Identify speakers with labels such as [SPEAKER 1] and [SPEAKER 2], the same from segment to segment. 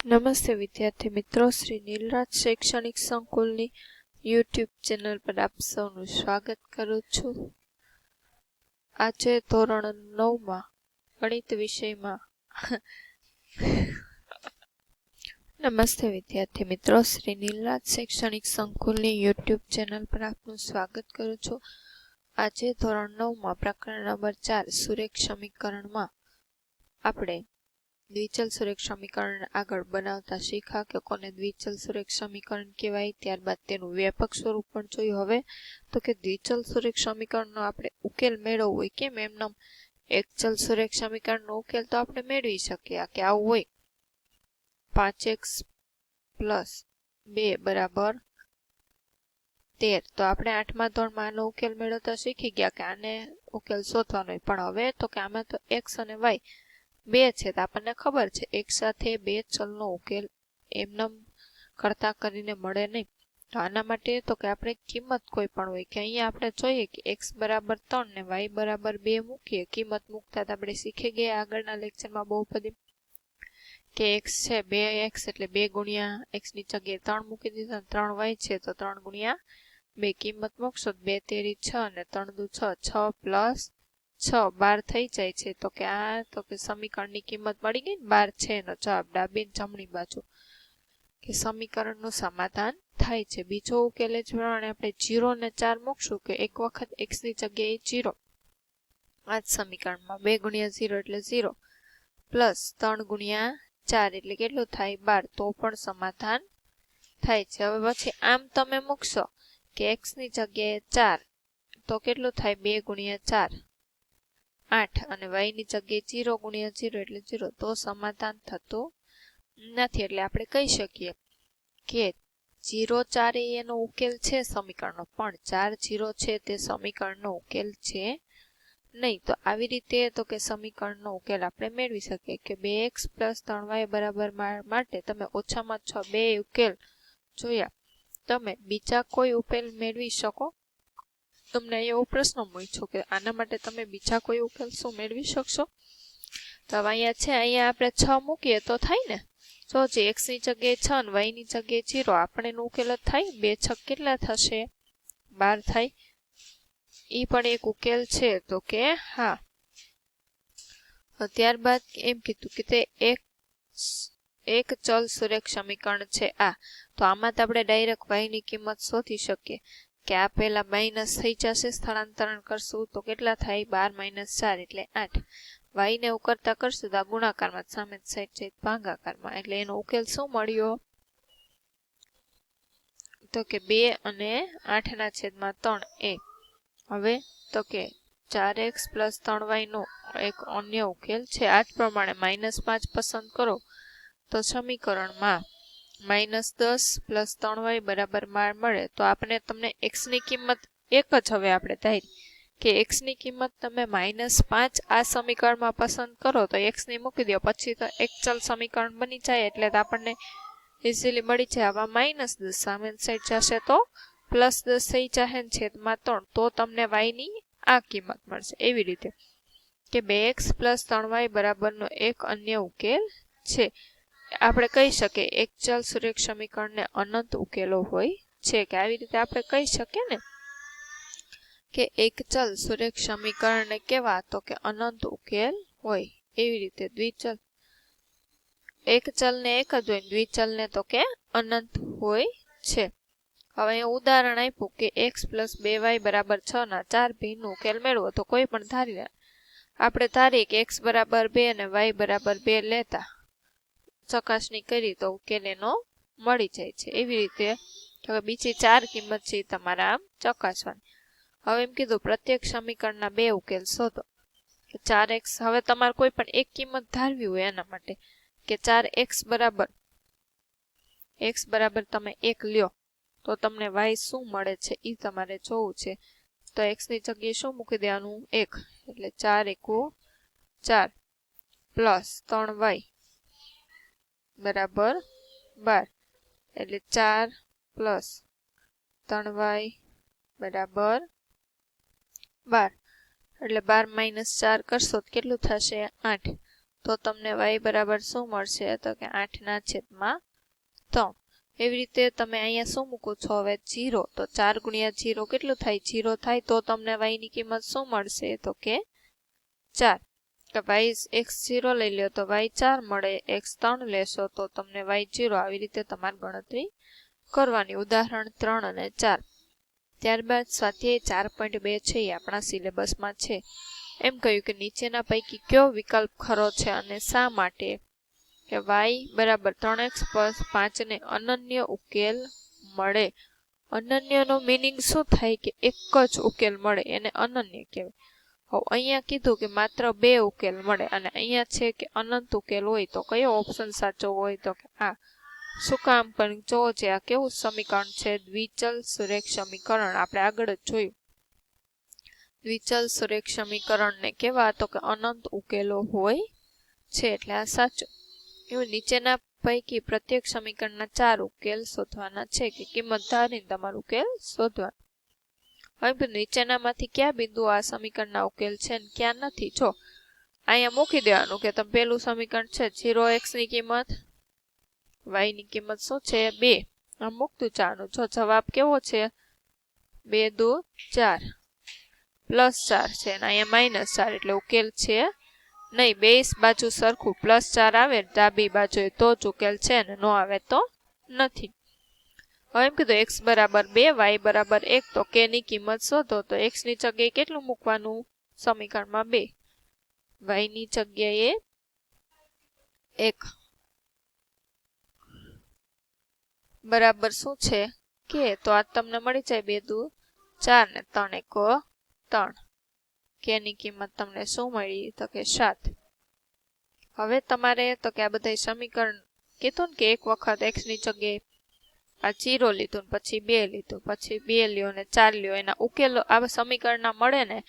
[SPEAKER 1] નમસ્તે વિદ્યાર્થી મિત્રો, શ્રી નીલરાજ શૈક્ષણિક સંકુલની યુટ્યુબ ચેનલ પર આપ સૌનું સ્વાગત કરું છું. આજે ધોરણ 9માં ગણિત વિષયમાં નમસ્તે વિદ્યાર્થી મિત્રો, શ્રી નીલરાજ શૈક્ષણિક સંકુલની યુટ્યુબ ચેનલ પર આપનું સ્વાગત કરું છું. આજે ધોરણ 9માં પ્રકરણ નંબર 4 સુરેખ સમીકરણમાં આપણે દ્વિચલ સુરેખ સમીકરણ આગળ બનાવતા શીખ્યા કે કોને દ્વિચલ સુરેખ સમીકરણ કહેવાય. ત્યારબાદ તેનું વ્યાપક સ્વરૂપ પણ જોયું. હવે તો કે દ્વિચલ સુરેખ સમીકરણનો આપણે ઉકેલ મેળવવો હોય, કેમ એમનામ એકચલ સુરેખ સમીકરણનો ઉકેલ તો આપણે મેળવી શકીએ કે આવું હોય 5x + 2 = 13. તો આપણે 8મા ધોરણમાં આનો ઉકેલ મેળવતા શીખી ગયા કે આને ઉકેલ શોધવાનો હોય. પણ હવે તો કે આમાં તો x અને y બે છે, તો આપણને ખબર છે એક સાથે બે ચલનો ઉકેલ એમનેમ કરતા કરીને મળે નહીં. તો આના માટે તો કે આપણે કિંમત કોઈ પણ હોય કે અહીંયા આપણે જોઈએ કે x = 3 ને y = 2 મૂકીએ. કિંમત મૂકતા આપણે શીખી ગયા આગળના લેક્ચરમાં બહુપદી કે x છે 2x એટલે 2 ગુણ્યા x ની જગ્યાએ 3 મૂકી દીધા. 3y છે તો 3 ગુણ્યા 2 કિંમત મૂકશો 2 તેરી 6 અને 3 દુ 6, 6 + 6 12 થઈ જાય છે. તો કે આ તો કે સમીકરણની કિંમત મળી ગઈ ને 12 છે એનો જવાબ ડાબી જમણી બાજુ કે સમીકરણનું સમાધાન થાય છે. બીજો ઉકેલ જ પ્રમાણે આપણે 0 ને 4 મૂકશું કે એક વખત x ની જગ્યાએ 0. આ જ સમીકરણમાં 2 ગુણ્યા 0 એટલે 0 + 3 ગુણ્યા 4 એટલે કેટલું થાય 12. તો પણ સમાધાન થાય છે. હવે પછી આમ તમે મૂકશો કે x ની જગ્યાએ 4 તો કેટલું થાય 2 ગુણ્યા 4 8 અને y ની જગ્યાએ 0 ગુણ્યા 0 એટલે 0. તો સમાધાન થતું નથી. એટલે આપણે કહી શકીએ કે 0 4 એનો ઉકેલ છે સમીકરણનો, પણ 4 0 છે તે સમીકરણનો ઉકેલ છે નહીં. તો આવી રીતે તો કે સમીકરણનો ઉકેલ આપણે મેળવી શકીએ કે 2x + 3y = માટે તમે ઓછામાં ઓછા 2 ઉકેલ જોયા. તમે બીજા કોઈ ઉકેલ મેળવી શકો? તમને એવો પ્રશ્ન પૂછ્યો કે આના માટે તમે બીજા કોઈ ઉકેલ શું મેળવી શકશો? તો અહીંયા છે, અહીંયા આપણે 6 મૂકીએ તો થાય ને. જો જે x ની જગ્યાએ 6 અને y ની જગ્યાએ 0 આપણે એનો ઉકેલ જ થાય. 2 6 કેટલા થશે 12 થાય. એ પણ એક ઉકેલ છે. તો કે હા. ત્યારબાદ એમ કીધું કે તે એક ચલ સુરેખ સમીકરણ છે આ. તો આમાં તો આપણે ડાયરેક્ટ y ની કિંમત શોધી શકીએ કે આ પહેલા માઇનસ થઈ જશે, સ્થળાંતરણ કરશું તો કેટલા થાય 12 - 4 એટલે 8. y ને ઉકરતા કરશું તો આ ગુણાકારમાં સામે સાઈડ છે ભાગાકારમાં, એટલે એનો ઉકેલ શું મળ્યો તો કે 2 અને 8/3a. હવે તો કે 4x + 3y નો એક અન્ય ઉકેલ છે. આ જ પ્રમાણે -5 પસંદ કરો તો સમીકરણમાં -10 + 3y = 12 મળે. તો આપણે તમને x ની કિંમત એક જ હવે આપણે ધારી કે x ની કિંમત તમે -5 આ સમીકરણમાં પસંદ કરો તો x ની મૂકી દો, પછી તો એક ચલ સમીકરણ બની જાય. એટલે તો આપણને ઇઝીલી મળી જાય. આમાં -10 સામે સાઈડ જશે તો +10 થઈ જશે છેદમાં 3. તો તમને y ની આ કિંમત મળશે. એવી રીતે કે 2x + 3y = નો એક અન્ય ઉકેલ છે. આપણે કહી શકીએ એક ચલ સુરેખ સમીકરણને અનંત ઉકેલો હોય છે. કે આવી રીતે આપણે કહી શકીએ ને કે એક ચલ સુરેખ સમીકરણને કેવા તો કે અનંત ઉકેલ હોય. એવી રીતે દ્વિચલ એક ચલને એક જ હોય, દ્વિચલને તો કે અનંત હોય છે. હવે અહીં ઉદાહરણ આપ્યું કે x + 2y = 6 ના 4 ભિન્ન ઉકેલ મેળવો. તો કોઈ પણ ધારી આપણે ધારીએ કે x = 2 અને y = 2 લેતા ચકાસણી કરી તો ઉકેલ એનો મળી જાય છે. એવી રીતે હવે બીજી 4 કિંમત છે તમારે આમ ચકાસવાની. હવે એમ કીધું પ્રત્યેક સમીકરણના 2 ઉકેલ શોધો. 4x હવે તમારે કોઈ પણ એક કિંમત ધારવી હોય એના માટે કે 4x બરાબર તમે 1 લ્યો તો તમને y શું મળે છે એ તમારે જોવું છે. તો x ની જગ્યાએ શું મૂકી દેવાનું 1 એટલે 4 × 4 + 3y = 12 એટલે 4 + 3y = 12. એટલે 12 - 4 કરશો તો કેટલું થશે 8. તો તમને y બરાબર શું મળશે તો કે 8/3. એવી રીતે તમે અહીંયા શું મૂકો છો હવે 0, તો 4 ગુણ્યા 0 કેટલું થાય 0 થાય, તો તમને y ની કિંમત શું મળશે તો કે 4. y x0 લઈ લ્યો તો y 4 મળે, x3 લેશો તો તમને y 0. આવી રીતે તમારે ગણતરી કરવાની. ઉદાહરણ 3 અને 4. ત્યારબાદ સ્વાધ્યાય 4.2 છે એ આપણા સિલેબસમાં છે. એમ કહ્યું કે નીચેના પૈકી કયો વિકલ્પ ખરો છે અને શા માટે? કે y બરાબર 3x + 5 ને અનન્ય ઉકેલ મળે. અનન્યનો મીનિંગ શું થાય કે એક જ ઉકેલ મળે એને અનન્ય કહેવાય. હવે અહીંયા કીધું કે માત્ર 2 ઉકેલ મળે અને અહીંયા છે કે અનંત ઉકેલ હોય, તો કયો ઓપ્શન સાચો હોય તો કે આ. શું કામ? પણ જો છે આ કેવું સમીકરણ છે, દ્વિચલ સુરેખ સમીકરણ. આપણે આગળ જ જોયું. દ્વિચલ સુરેખ સમીકરણને કેવા તો કે અનંત ઉકેલો હોય છે, એટલે આ સાચું. એવું નીચેના પૈકી પ્રત્યેક સમીકરણના 4 ઉકેલ શોધવાના છે કે કિંમત ધારીને તમારો ઉકેલ શોધવાનો. હવે નીચેનામાંથી કયા બિંદુઓ આ સમીકરણના ઉકેલ છે ને ક્યાં નથી? જો અહીંયા મૂકી દેવાનું કે તમે પેલું સમીકરણ છે 0x ની કિંમત, y ની કિંમત શું છે 2. આમ મૂકતું ચાનું. જો જવાબ કેવો છે 2 × 2 = 4 +4 છે અને અહીંયા -4, એટલે ઉકેલ છે નહીં. બે બાજુ સરખું +4 આવે ડાબી બાજુએ તો જ ઉકેલ છે ને ન આવે તો નથી. હવે એમ કીધું x બરાબર 2, y બરાબર 1, તો k ની કિંમત શોધો. તો x ની જગ્યાએ કેટલું મૂકવાનું સમીકરણમાં 2, y ની જગ્યાએ 1 બરાબર શું છે કે, તો આ તમને મળી જાય 2 × 2 = 4 ને 3 × 1 = 3. k ની કિંમત તમને શું મળી તો કે 7. હવે તમારે તો કે આ બધા સમીકરણ કીધું ને કે એક વખત x ની જગ્યાએ આ 0 લીધું, પછી 2 લીધું, પછી 2 લ્યો ને 4 લ્યો, એના ઉકેલો આ સમીકરણના મળે ને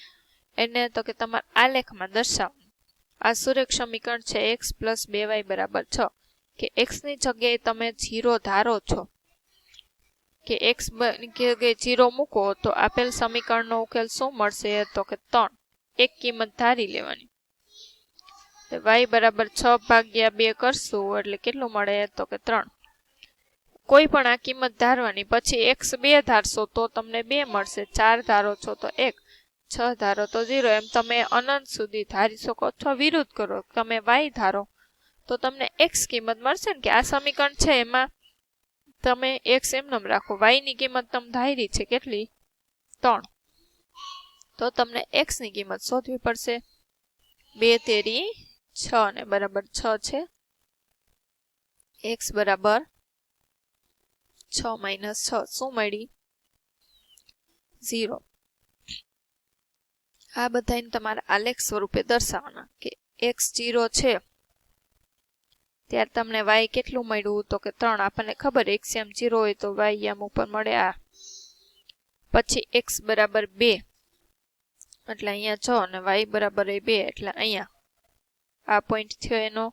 [SPEAKER 1] એને તો કે તમારે આલેખમાં દર્શાવવાનું. આ સુરેખ સમીકરણ છે x + 2y = 6. કે x ની જગ્યાએ તમે 0 ધારો છો કે x ની જગ્યાએ 0 મૂકો તો આપેલ સમીકરણનો ઉકેલ શું મળશે તો કે 3. એક કિંમત ધારી લેવાની. તો y બરાબર 6/2 કરશું એટલે કેટલું મળે તો કે 3. કોઈ પણ આ કિંમત ધારવાની. પછી x 2 ધારશો તો તમને 2 મળશે, 4 ધારો છો તો 1, 6 ધારો તો 0. એમ તમે અનંત સુધી ધારી શકો. અથવા વિરુદ્ધ કરો, તમે y ધારો તો તમને x કિંમત મળશે ને કે આ સમીકરણ છે એમાં તમે x એમનેમ રાખો, y ની કિંમત તમે ધારી છે કેટલી 3, તો તમને x ની કિંમત શોધવી પડશે. 2 × 3 = 6 ને બરાબર 6 છે. x બરાબર 6 - 6 શું મળી 0. આ બધાને તમારે આલેખ સ્વરૂપે દર્શાવવાના કે x 0 છે ત્યારે તમને y કેટલું મળ્યું તો કે 3. આપણને ખબર x એમ 0 હોય તો y એમ ઉપર મળે આ. પછી x બરાબર 2 એટલે અહીંયા 6 અને y બરાબર 2 એટલે અહીંયા આ પોઈન્ટ થયો એનો.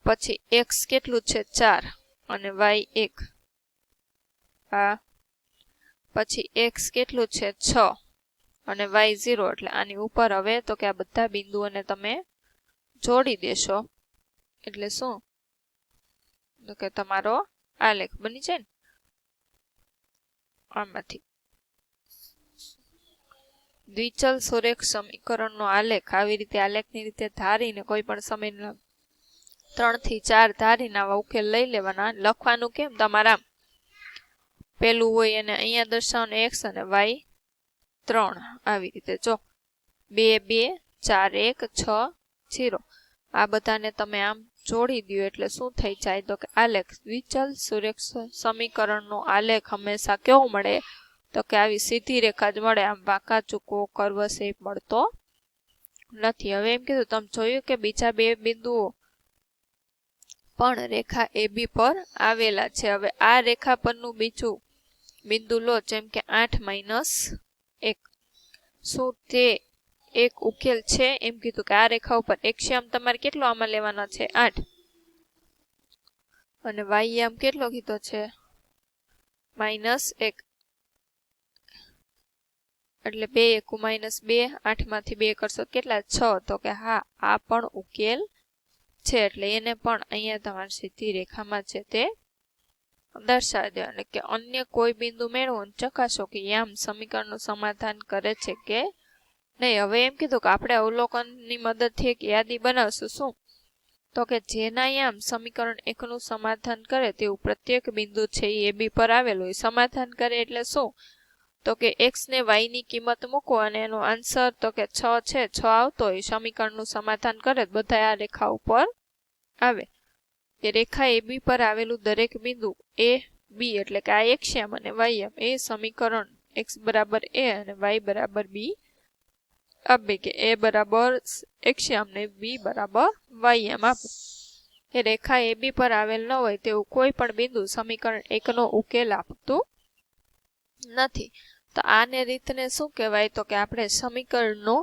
[SPEAKER 1] પછી x કેટલું છે 4 અને y 1 આ. પછી x કેટલું છે 6 અને y 0, એટલે આની ઉપર. હવે તો કે આ બધા બિંદુઓને તમે જોડી દેશો એટલે શું તો કે તમારો આલેખ બની જાય ને આમાંથી. દ્વિચલ સુરેખ સમીકરણનો આલેખ આવી રીતે આલેખની રીતે ધારીને કોઈ પણ સમય 3 થી 4 ધારીને આવા ઉકેલ લઈ લેવાના. લખવાનું કેમ તમારા પેલું હોય એને અહીંયા દર્શાવવાનું x અને y 3 આવી રીતે. જો 2 2 4 1 6 0 આ બધાને તમે આમ જોડી દો એટલે શું થઈ જાય તો કે આલેખ. દ્વિચલ સુરેખ સમીકરણનો આલેખ હંમેશા કેવો મળે તો કે આવી સીધી રેખા જ મળે. આમ વાંકા ચૂકો કર્વ શેપ મળતો નથી. હવે એમ કીધું તમે જોયું કે બીજા 2 બિંદુઓ પણ રેખા AB પર આવેલા છે. હવે આ રેખા પરનું બીજું બિંદુ લો, જેમ કે 8 - 1. શું તે એક ઉકેલ છે? એમ કીધું કે આ રેખા ઉપર એક્સ્યામ તમારે કેટલો આમાં લેવાનો છે 8 અને વાયયામ કેટલો કીધો છે -1. એટલે 2 એકુ -2, 8 માંથી 2 કરશો કેટલા 6, તો કે હા આ પણ ઉકેલ છે, એટલે એને પણ અહીંયા તમારે સીધી રેખામાં છે તે દર્શાવી દો. એટલે કે અન્ય કોઈ બિંદુ મેળવો અને ચકાસો કે યામ સમીકરણનું સમાધાન કરે છે કે નહીં. હવે એમ કીધું કે આપણે અવલોકનની મદદથી એક યાદી બનાવશું. શું? તો કે જેના યામ સમીકરણ 1 નું સમાધાન કરે તેવું પ્રત્યેક બિંદુ છે એ બી પર આવેલું હોય. સમાધાન કરે એટલે શું? તો કે x ને y ની કિંમત મૂકો અને એનો આન્સર તો કે 6 છે, 6 આવતો હોય, સમીકરણનું સમાધાન કરે બધા આ રેખા ઉપર આવે. કે રેખા AB પર આવેલું દરેક બિંદુ a b એટલે કે આ x યામ અને y યામ એ સમીકરણ x બરાબર a અને y બરાબર b આપે. કે a બરાબર x યામ ને b બરાબર y યામ આપે. એ રેખા AB પર આવેલ ન હોય તેવું કોઈ પણ બિંદુ સમીકરણ 1 નો ઉકેલ આપતું નથી. તો આને રીતને શું કહેવાય? તો કે આપણે સમીકરણનો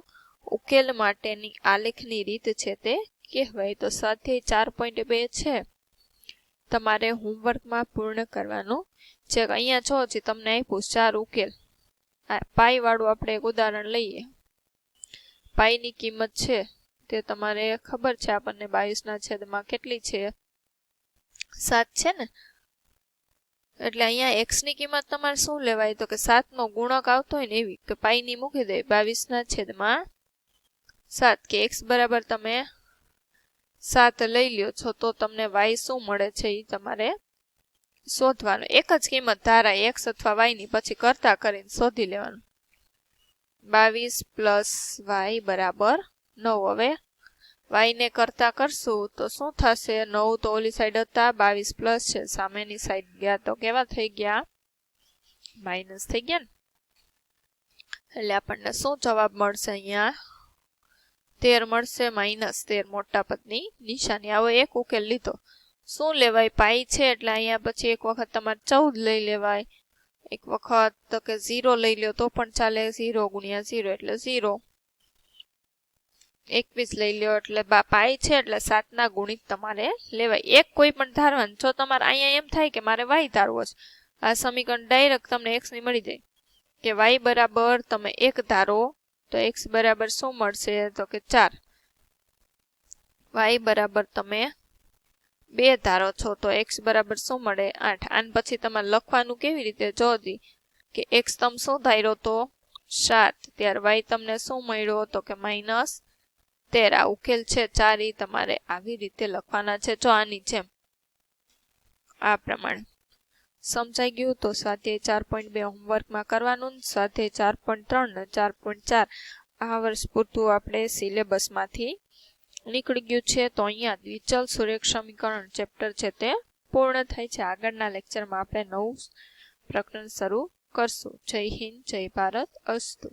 [SPEAKER 1] ઉકેલ માટેની આલેખની રીત છે તે કહેવાય. તો સ્વાધ્યાય 4.2 છે તમારે હોમવર્કમાં પૂર્ણ કરવાનું છે. અહીંયા જો હજી તમને આપ્યું 4 ઉકેલ. પાઈ વાળું આપણે એક ઉદાહરણ લઈએ. પાઈની કિંમત છે તે તમારે ખબર છે આપણને 22/છેદમાં કેટલી છે? 7 છે ને. એટલે અહીંયા x ની કિંમત તમારે શું લેવાય? તો કે 7 નો ગુણક આવતો હોય ને એવી કે પાઈની મૂકી દે 22/7 કે x બરાબર તમે 7 લઈ લ્યો છો તો તમને y શું મળે છે એ તમારે શોધવાનું. એક જ કિંમત ધારાય x અથવા y ની, પછી કરતા કરીને શોધી લેવાનું. 22 + y બરાબર 9. હવે y ને કરતા કરશું તો શું થશે? 9 તો ઓલી સાઈડ હતા, 22 પ્લસ છે, સામેની સાઈડ ગયા તો કેવા થઈ ગયા? માઇનસ થઈ ગયા ને. એટલે આપણને શું જવાબ મળશે? અહીંયા 13 મળશે, -13 મોટા પદની નિશાની. આવો એક ઉકેલ લીધો. શું લેવાય? પાઈ છે એટલે અહીંયા પછી એક વખત તમારે 14 લઈ લેવાય, એક વખત તો કે 0 લઈ લ્યો તો પણ ચાલે. 0 × 0 એટલે 0. 21 લઈ લ્યો એટલે પાઈ છે એટલે 7 ના ગુણિત તમારે લેવાય. એક કોઈ પણ ધારવાનું. જો તમારે અહીંયા એમ થાય કે મારે y ધારવો છે, આ સમીકરણ ડાયરેક્ટ તમને x ની મળી જાય. કે y બરાબર તમે 1 ધારો તો x બરાબર શું મળશે? તો કે 4. y બરાબર તમે 2 ધારો છો તો x બરાબર શું મળે? 8. આને પછી તમારે લખવાનું કેવી રીતે? જોજી કે x તમે શું ધાર્યો તો 7, ત્યારે y તમને શું મળ્યો? તો કે -13. આ ઉકેલ છે 4 ઈ તમારે આવી રીતે લખવાના છે. જો આની જેમ આ પ્રમાણે. સમજાઈ ગયું? તો સ્વાધ્યાય 4.2 હોમવર્કમાં કરવાનું. સ્વાધ્યાય 4.3 ને 4.4 આ વર્ષ પૂરતું આપણે સિલેબસમાંથી નીકળી ગયું છે. તો અહીંયા દ્વિચલ સુરેખ સમીકરણ ચેપ્ટર છે તે પૂર્ણ થાય છે. આગળના લેક્ચરમાં આપણે નવું પ્રકરણ શરૂ કરશું. જય હિન્દ, જય ભારત, અસ્તુ.